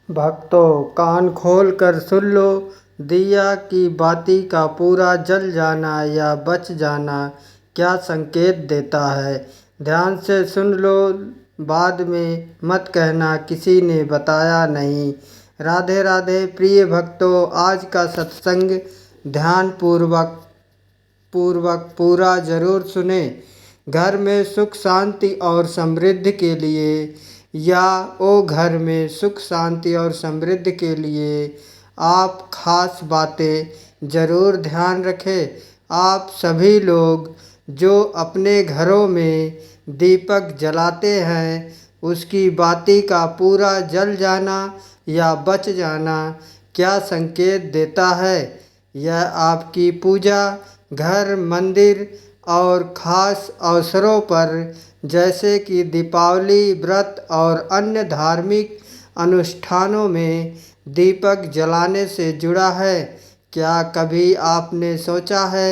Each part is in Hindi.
भक्तों, कान खोल कर सुन लो। दिया की बाती का पूरा जल जाना या बच जाना क्या संकेत देता है। ध्यान से सुन लो, बाद में मत कहना किसी ने बताया नहीं। राधे राधे प्रिय भक्तों, आज का सत्संग ध्यान पूर्वक पूरा ज़रूर सुने। घर में सुख शांति और समृद्धि के लिए या ओ घर में सुख शांति और समृद्धि के लिए आप खास बातें ज़रूर ध्यान रखें। आप सभी लोग जो अपने घरों में दीपक जलाते हैं, उसकी बाती का पूरा जल जाना या बच जाना क्या संकेत देता है। यह आपकी पूजा, घर, मंदिर और ख़ास अवसरों पर जैसे कि दीपावली, व्रत और अन्य धार्मिक अनुष्ठानों में दीपक जलाने से जुड़ा है। क्या कभी आपने सोचा है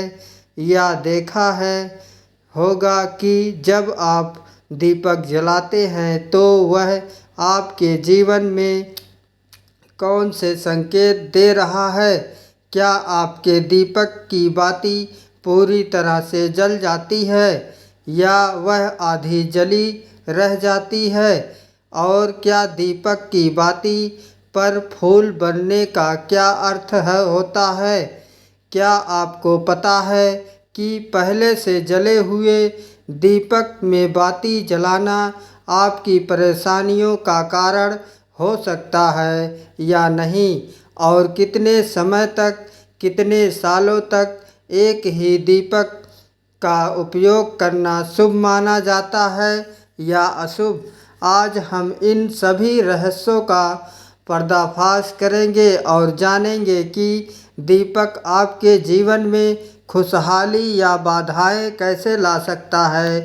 या देखा है होगा कि जब आप दीपक जलाते हैं तो वह आपके जीवन में कौन से संकेत दे रहा है। क्या आपके दीपक की बाती पूरी तरह से जल जाती है या वह आधी जली रह जाती है। और क्या दीपक की बाती पर फूल बनने का क्या अर्थ होता है। क्या आपको पता है कि पहले से जले हुए दीपक में बाती जलाना आपकी परेशानियों का कारण हो सकता है या नहीं। और कितने समय तक, कितने सालों तक एक ही दीपक का उपयोग करना शुभ माना जाता है या अशुभ। आज हम इन सभी रहस्यों का पर्दाफाश करेंगे और जानेंगे कि दीपक आपके जीवन में खुशहाली या बाधाएं कैसे ला सकता है।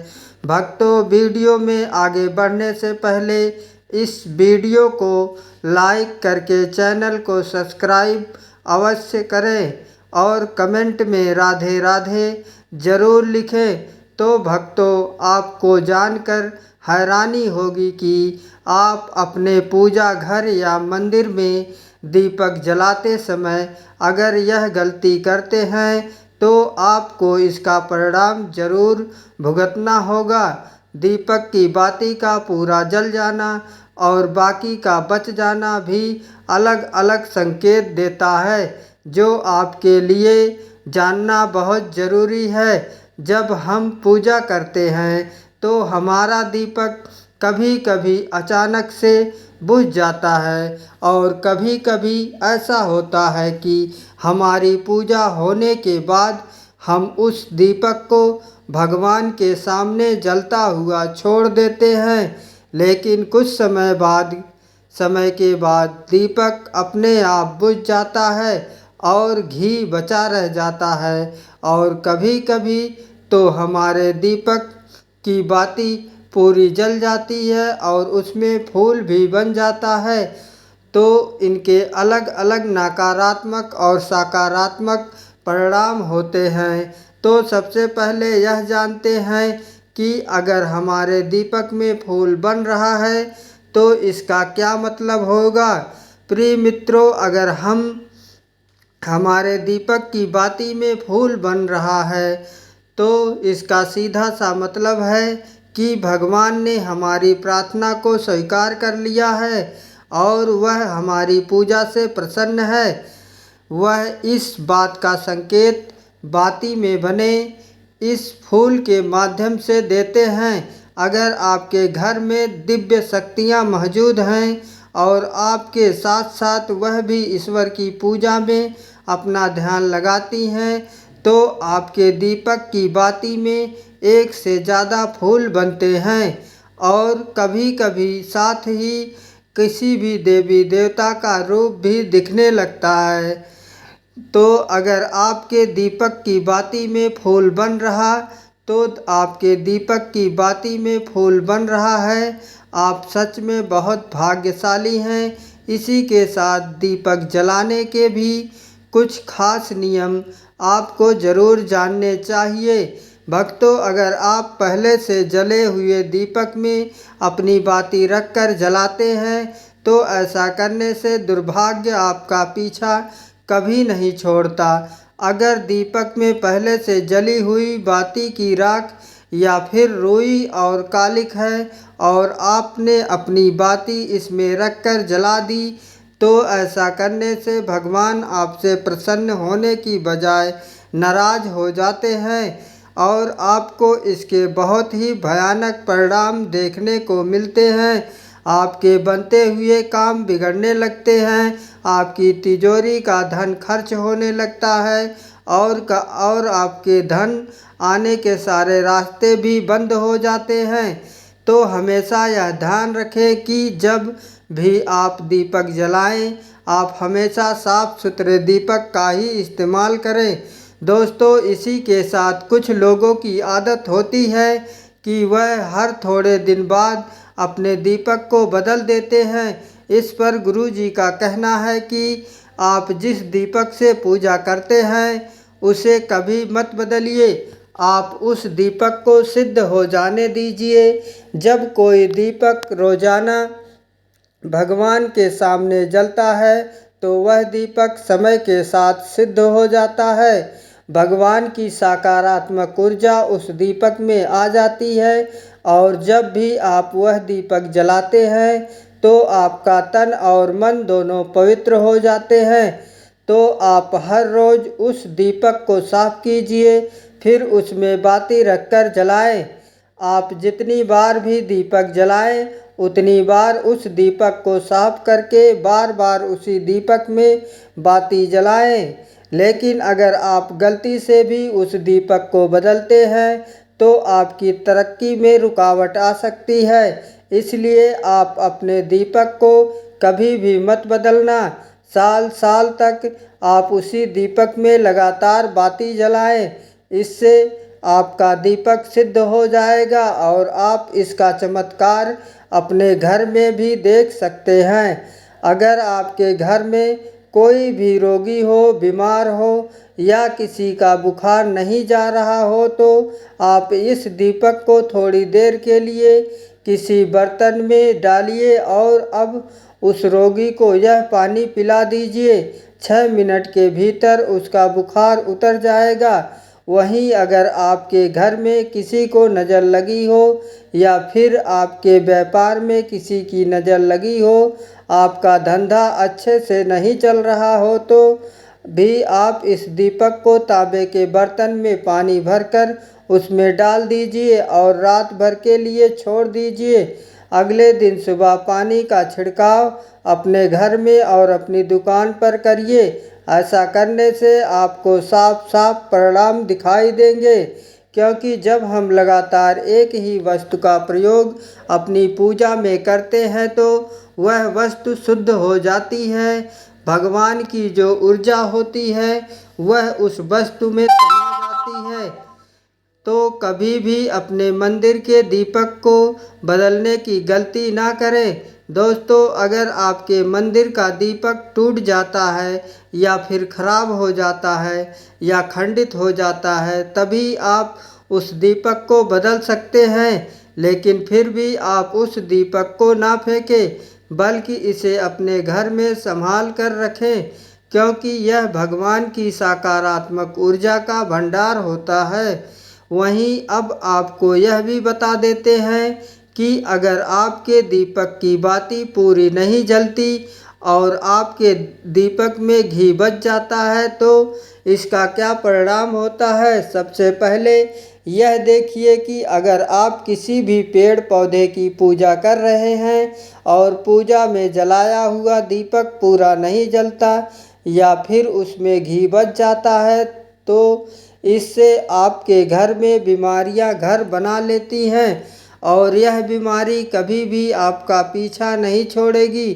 भक्तों, वीडियो में आगे बढ़ने से पहले इस वीडियो को लाइक करके चैनल को सब्सक्राइब अवश्य करें और कमेंट में राधे राधे ज़रूर लिखें। तो भक्तों, आपको जानकर हैरानी होगी कि आप अपने पूजा घर या मंदिर में दीपक जलाते समय अगर यह गलती करते हैं तो आपको इसका परिणाम ज़रूर भुगतना होगा। दीपक की बाती का पूरा जल जाना और बाकी का बच जाना भी अलग अलग संकेत देता है, जो आपके लिए जानना बहुत ज़रूरी है। जब हम पूजा करते हैं तो हमारा दीपक कभी कभी अचानक से बुझ जाता है और कभी कभी ऐसा होता है कि हमारी पूजा होने के बाद हम उस दीपक को भगवान के सामने जलता हुआ छोड़ देते हैं। लेकिन कुछ समय के बाद दीपक अपने आप बुझ जाता है और घी बचा रह जाता है। और कभी कभी तो हमारे दीपक की बाती पूरी जल जाती है और उसमें फूल भी बन जाता है। तो इनके अलग अलग नकारात्मक और सकारात्मक परिणाम होते हैं। तो सबसे पहले यह जानते हैं कि अगर हमारे दीपक में फूल बन रहा है तो इसका क्या मतलब होगा। प्रिय मित्रों, अगर हमारे दीपक की बाती में फूल बन रहा है तो इसका सीधा सा मतलब है कि भगवान ने हमारी प्रार्थना को स्वीकार कर लिया है और वह हमारी पूजा से प्रसन्न है। वह इस बात का संकेत बाती में बने इस फूल के माध्यम से देते हैं। अगर आपके घर में दिव्य शक्तियाँ मौजूद हैं और आपके साथ साथ वह भी ईश्वर की पूजा में अपना ध्यान लगाती हैं तो आपके दीपक की बाती में एक से ज़्यादा फूल बनते हैं। और कभी कभी साथ ही किसी भी देवी देवता का रूप भी दिखने लगता है। तो अगर आपके दीपक की बाती में फूल बन रहा तो आपके दीपक की बाती में फूल बन रहा है, आप सच में बहुत भाग्यशाली हैं। इसी के साथ दीपक जलाने के भी कुछ खास नियम आपको ज़रूर जानने चाहिए। भक्तों, अगर आप पहले से जले हुए दीपक में अपनी बाती रखकर जलाते हैं तो ऐसा करने से दुर्भाग्य आपका पीछा कभी नहीं छोड़ता। अगर दीपक में पहले से जली हुई बाती की राख या फिर रुई और कालिख है और आपने अपनी बाती इसमें रखकर जला दी, तो ऐसा करने से भगवान आपसे प्रसन्न होने की बजाय नाराज हो जाते हैं और आपको इसके बहुत ही भयानक परिणाम देखने को मिलते हैं। आपके बनते हुए काम बिगड़ने लगते हैं, आपकी तिजोरी का धन खर्च होने लगता है और आपके धन आने के सारे रास्ते भी बंद हो जाते हैं। तो हमेशा यह ध्यान रखें कि जब भी आप दीपक जलाएं, आप हमेशा साफ सुथरे दीपक का ही इस्तेमाल करें। दोस्तों, इसी के साथ कुछ लोगों की आदत होती है कि वह हर थोड़े दिन बाद अपने दीपक को बदल देते हैं। इस पर गुरुजी का कहना है कि आप जिस दीपक से पूजा करते हैं उसे कभी मत बदलिए, आप उस दीपक को सिद्ध हो जाने दीजिए। जब कोई दीपक रोजाना भगवान के सामने जलता है तो वह दीपक समय के साथ सिद्ध हो जाता है। भगवान की सकारात्मक ऊर्जा उस दीपक में आ जाती है और जब भी आप वह दीपक जलाते हैं तो आपका तन और मन दोनों पवित्र हो जाते हैं। तो आप हर रोज़ उस दीपक को साफ कीजिए, फिर उसमें बाती रखकर जलाएं। आप जितनी बार भी दीपक जलाएं, उतनी बार उस दीपक को साफ करके बार बार उसी दीपक में बाती जलाएं। लेकिन अगर आप गलती से भी उस दीपक को बदलते हैं तो आपकी तरक्की में रुकावट आ सकती है। इसलिए आप अपने दीपक को कभी भी मत बदलना। साल साल तक आप उसी दीपक में लगातार बाती जलाएं। इससे आपका दीपक सिद्ध हो जाएगा और आप इसका चमत्कार अपने घर में भी देख सकते हैं। अगर आपके घर में कोई भी रोगी हो, बीमार हो या किसी का बुखार नहीं जा रहा हो तो आप इस दीपक को थोड़ी देर के लिए किसी बर्तन में डालिए और अब उस रोगी को यह पानी पिला दीजिए। 6 मिनट के भीतर उसका बुखार उतर जाएगा। वहीं अगर आपके घर में किसी को नज़र लगी हो या फिर आपके व्यापार में किसी की नज़र लगी हो, आपका धंधा अच्छे से नहीं चल रहा हो तो भी आप इस दीपक को तांबे के बर्तन में पानी भरकर उसमें डाल दीजिए और रात भर के लिए छोड़ दीजिए। अगले दिन सुबह पानी का छिड़काव अपने घर में और अपनी दुकान पर करिए। ऐसा करने से आपको साफ साफ परिणाम दिखाई देंगे, क्योंकि जब हम लगातार एक ही वस्तु का प्रयोग अपनी पूजा में करते हैं तो वह वस्तु शुद्ध हो जाती है। भगवान की जो ऊर्जा होती है वह उस वस्तु में समा जाती है। तो कभी भी अपने मंदिर के दीपक को बदलने की गलती ना करें। दोस्तों, अगर आपके मंदिर का दीपक टूट जाता है या फिर खराब हो जाता है या खंडित हो जाता है, तभी आप उस दीपक को बदल सकते हैं। लेकिन फिर भी आप उस दीपक को ना फेंकें, बल्कि इसे अपने घर में संभाल कर रखें, क्योंकि यह भगवान की सकारात्मक ऊर्जा का भंडार होता है। वहीं अब आपको यह भी बता देते हैं कि अगर आपके दीपक की बाती पूरी नहीं जलती और आपके दीपक में घी बच जाता है तो इसका क्या परिणाम होता है। सबसे पहले यह देखिए कि अगर आप किसी भी पेड़ पौधे की पूजा कर रहे हैं और पूजा में जलाया हुआ दीपक पूरा नहीं जलता या फिर उसमें घी बच जाता है तो इससे आपके घर में बीमारियां घर बना लेती हैं और यह बीमारी कभी भी आपका पीछा नहीं छोड़ेगी।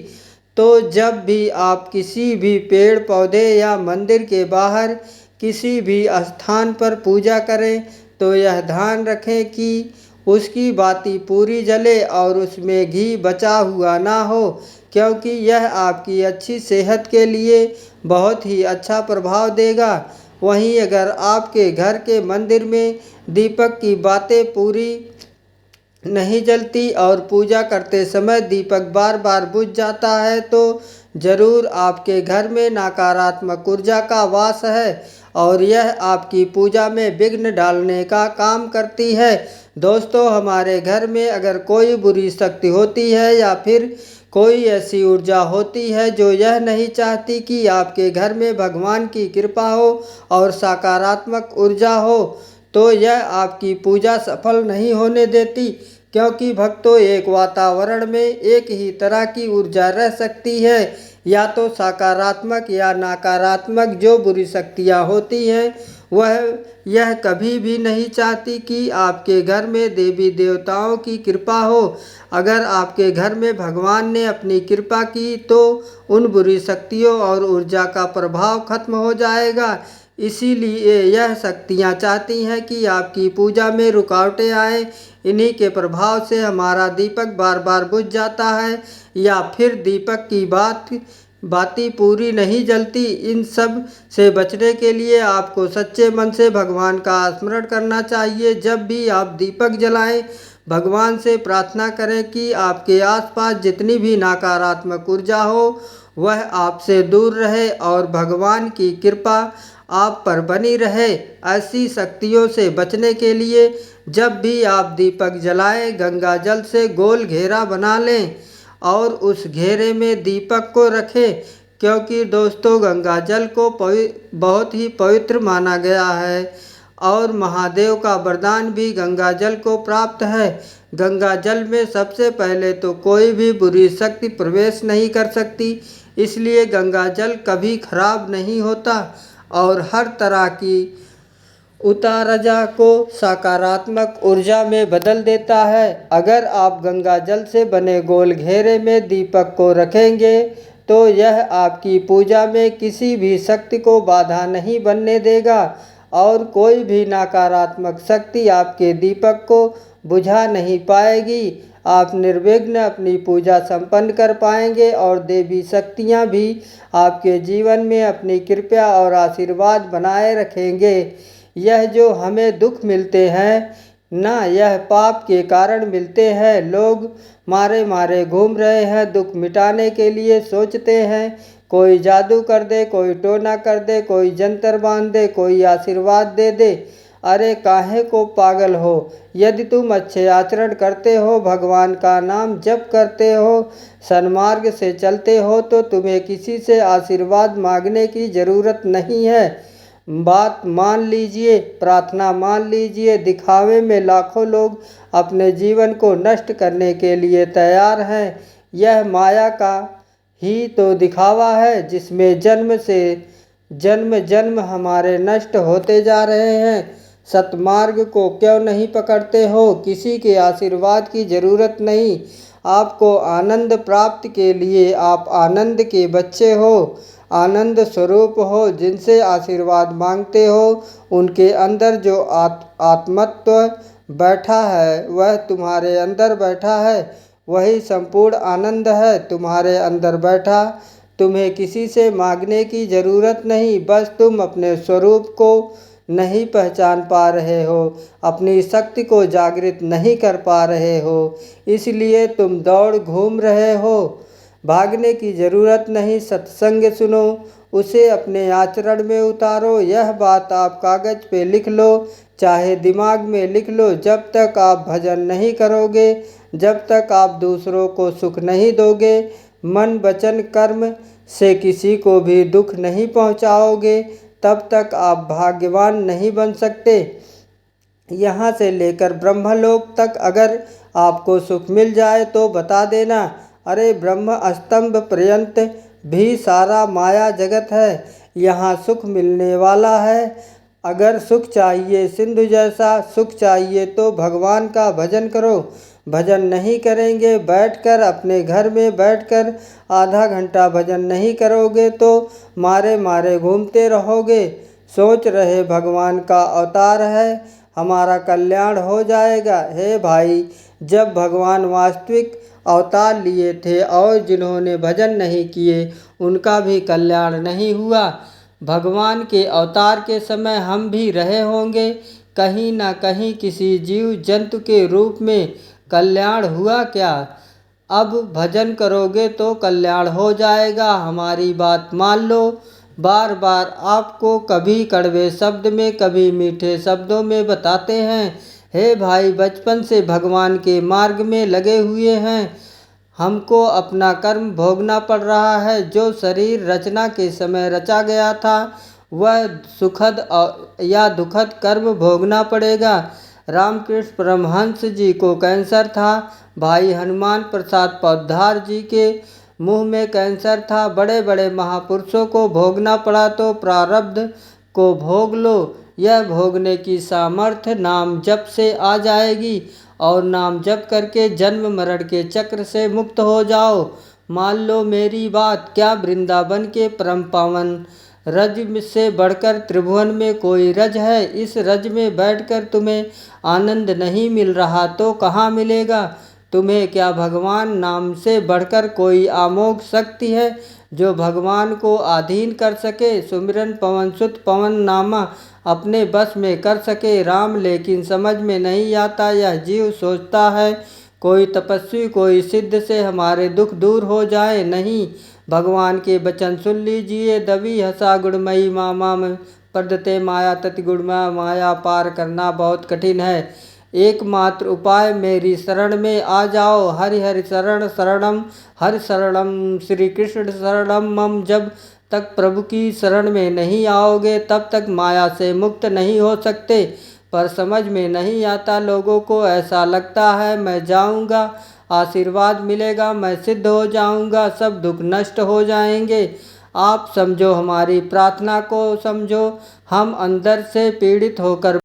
तो जब भी आप किसी भी पेड़ पौधे या मंदिर के बाहर किसी भी स्थान पर पूजा करें तो यह ध्यान रखें कि उसकी बाती पूरी जले और उसमें घी बचा हुआ ना हो, क्योंकि यह आपकी अच्छी सेहत के लिए बहुत ही अच्छा प्रभाव देगा। वहीं अगर आपके घर के मंदिर में दीपक की बातें पूरी नहीं जलती और पूजा करते समय दीपक बार बार बुझ जाता है तो जरूर आपके घर में नकारात्मक ऊर्जा का वास है और यह आपकी पूजा में विघ्न डालने का काम करती है। दोस्तों, हमारे घर में अगर कोई बुरी शक्ति होती है या फिर कोई ऐसी ऊर्जा होती है जो यह नहीं चाहती कि आपके घर में भगवान की कृपा हो और सकारात्मक ऊर्जा हो, तो यह आपकी पूजा सफल नहीं होने देती, क्योंकि भक्तों, एक वातावरण में एक ही तरह की ऊर्जा रह सकती है, या तो सकारात्मक या नकारात्मक। जो बुरी शक्तियाँ होती हैं वह यह कभी भी नहीं चाहती कि आपके घर में देवी देवताओं की कृपा हो। अगर आपके घर में भगवान ने अपनी कृपा की तो उन बुरी शक्तियों और ऊर्जा का प्रभाव खत्म हो जाएगा। इसीलिए यह शक्तियाँ चाहती हैं कि आपकी पूजा में रुकावटें आए। इन्हीं के प्रभाव से हमारा दीपक बार बार बुझ जाता है या फिर दीपक की बाती पूरी नहीं जलती। इन सब से बचने के लिए आपको सच्चे मन से भगवान का स्मरण करना चाहिए। जब भी आप दीपक जलाएं, भगवान से प्रार्थना करें कि आपके आसपास जितनी भी नकारात्मक ऊर्जा हो वह आपसे दूर रहे और भगवान की कृपा आप पर बनी रहे। ऐसी शक्तियों से बचने के लिए जब भी आप दीपक जलाएं, गंगा जल से गोल घेरा बना लें और उस घेरे में दीपक को रखें, क्योंकि दोस्तों, गंगा जल को बहुत ही पवित्र माना गया है और महादेव का वरदान भी गंगा जल को प्राप्त है। गंगा जल में सबसे पहले तो कोई भी बुरी शक्ति प्रवेश नहीं कर सकती, इसलिए गंगा जल कभी खराब नहीं होता और हर तरह की उतारजा को सकारात्मक ऊर्जा में बदल देता है। अगर आप गंगा जल से बने गोल घेरे में दीपक को रखेंगे तो यह आपकी पूजा में किसी भी शक्ति को बाधा नहीं बनने देगा और कोई भी नकारात्मक शक्ति आपके दीपक को बुझा नहीं पाएगी। आप निर्विघ्न अपनी पूजा संपन्न कर पाएंगे और देवी शक्तियाँ भी आपके जीवन में अपनी कृपा और आशीर्वाद बनाए रखेंगे। यह जो हमें दुख मिलते हैं ना, यह पाप के कारण मिलते हैं। लोग मारे मारे घूम रहे हैं, दुख मिटाने के लिए सोचते हैं कोई जादू कर दे, कोई टोना कर दे, कोई जंतर बांध दे, कोई आशीर्वाद दे दे। अरे काहे को पागल हो? यदि तुम अच्छे आचरण करते हो, भगवान का नाम जप करते हो, सन्मार्ग से चलते हो तो तुम्हें किसी से आशीर्वाद मांगने की ज़रूरत नहीं है। बात मान लीजिए, प्रार्थना मान लीजिए। दिखावे में लाखों लोग अपने जीवन को नष्ट करने के लिए तैयार हैं। यह माया का ही तो दिखावा है जिसमें जन्म से जन्म हमारे नष्ट होते जा रहे हैं। सतमार्ग को क्यों नहीं पकड़ते हो? किसी के आशीर्वाद की ज़रूरत नहीं। आपको आनंद प्राप्त के लिए आप आनंद के बच्चे हो, आनंद स्वरूप हो। जिनसे आशीर्वाद मांगते हो उनके अंदर जो आत्मत्व बैठा है वह तुम्हारे अंदर बैठा है। वही संपूर्ण आनंद है तुम्हारे अंदर बैठा। तुम्हें किसी से मांगने की ज़रूरत नहीं, बस तुम अपने स्वरूप को नहीं पहचान पा रहे हो, अपनी शक्ति को जागृत नहीं कर पा रहे हो, इसलिए तुम दौड़ घूम रहे हो। भागने की ज़रूरत नहीं, सत्संग सुनो, उसे अपने आचरण में उतारो। यह बात आप कागज़ पे लिख लो, चाहे दिमाग में लिख लो। जब तक आप भजन नहीं करोगे, जब तक आप दूसरों को सुख नहीं दोगे, मन वचन कर्म से किसी को भी दुख नहीं पहुंचाओगे, तब तक आप भाग्यवान नहीं बन सकते। यहाँ से लेकर ब्रह्मलोक तक अगर आपको सुख मिल जाए तो बता देना। अरे ब्रह्म स्तंभ पर्यंत भी सारा माया जगत है, यहाँ सुख मिलने वाला है। अगर सुख चाहिए, सिंधु जैसा सुख चाहिए, तो भगवान का भजन करो। भजन नहीं करेंगे, बैठकर अपने घर में बैठकर आधा घंटा भजन नहीं करोगे तो मारे मारे घूमते रहोगे। सोच रहे भगवान का अवतार है, हमारा कल्याण हो जाएगा। हे भाई, जब भगवान वास्तविक अवतार लिए थे और जिन्होंने भजन नहीं किए उनका भी कल्याण नहीं हुआ। भगवान के अवतार के समय हम भी रहे होंगे, कहीं ना कहीं किसी जीव जंतु के रूप में कल्याण हुआ क्या? अब भजन करोगे तो कल्याण हो जाएगा, हमारी बात मान लो। बार बार आपको कभी कड़वे शब्द में कभी मीठे शब्दों में बताते हैं, हे भाई बचपन से भगवान के मार्ग में लगे हुए हैं, हमको अपना कर्म भोगना पड़ रहा है। जो शरीर रचना के समय रचा गया था वह सुखद या दुखद कर्म भोगना पड़ेगा। रामकृष्ण परमहंस जी को कैंसर था, भाई हनुमान प्रसाद पोद्दार जी के मुंह में कैंसर था। बड़े बड़े महापुरुषों को भोगना पड़ा तो प्रारब्ध को भोग लो। यह भोगने की सामर्थ्य नाम जप से आ जाएगी और नाम जप करके जन्म मरण के चक्र से मुक्त हो जाओ। मान लो मेरी बात। क्या वृंदावन के परम पावन रज से बढ़कर त्रिभुवन में कोई रज है? इस रज में बैठकर तुम्हें आनंद नहीं मिल रहा तो कहाँ मिलेगा? तुम्हें क्या भगवान नाम से बढ़कर कोई अमोघ शक्ति है जो भगवान को अधीन कर सके? सुमिरन पवन सुत पवन नामा अपने बस में कर सके राम, लेकिन समझ में नहीं आता। यह जीव सोचता है कोई तपस्वी कोई सिद्ध से हमारे दुख दूर हो जाए। नहीं, भगवान के वचन सुन लीजिए। दबी हसा गुणमयी मामा में पड़ते माया तति गुणमय, माया पार करना बहुत कठिन है। एकमात्र उपाय मेरी शरण में आ जाओ। हरि हरि शरण शरणम हरि शरणम श्री कृष्ण शरणम मम। जब तक प्रभु की शरण में नहीं आओगे तब तक माया से मुक्त नहीं हो सकते। पर समझ में नहीं आता लोगों को, ऐसा लगता है मैं जाऊंगा आशीर्वाद मिलेगा, मैं सिद्ध हो जाऊंगा, सब दुख नष्ट हो जाएंगे। आप समझो, हमारी प्रार्थना को समझो। हम अंदर से पीड़ित होकर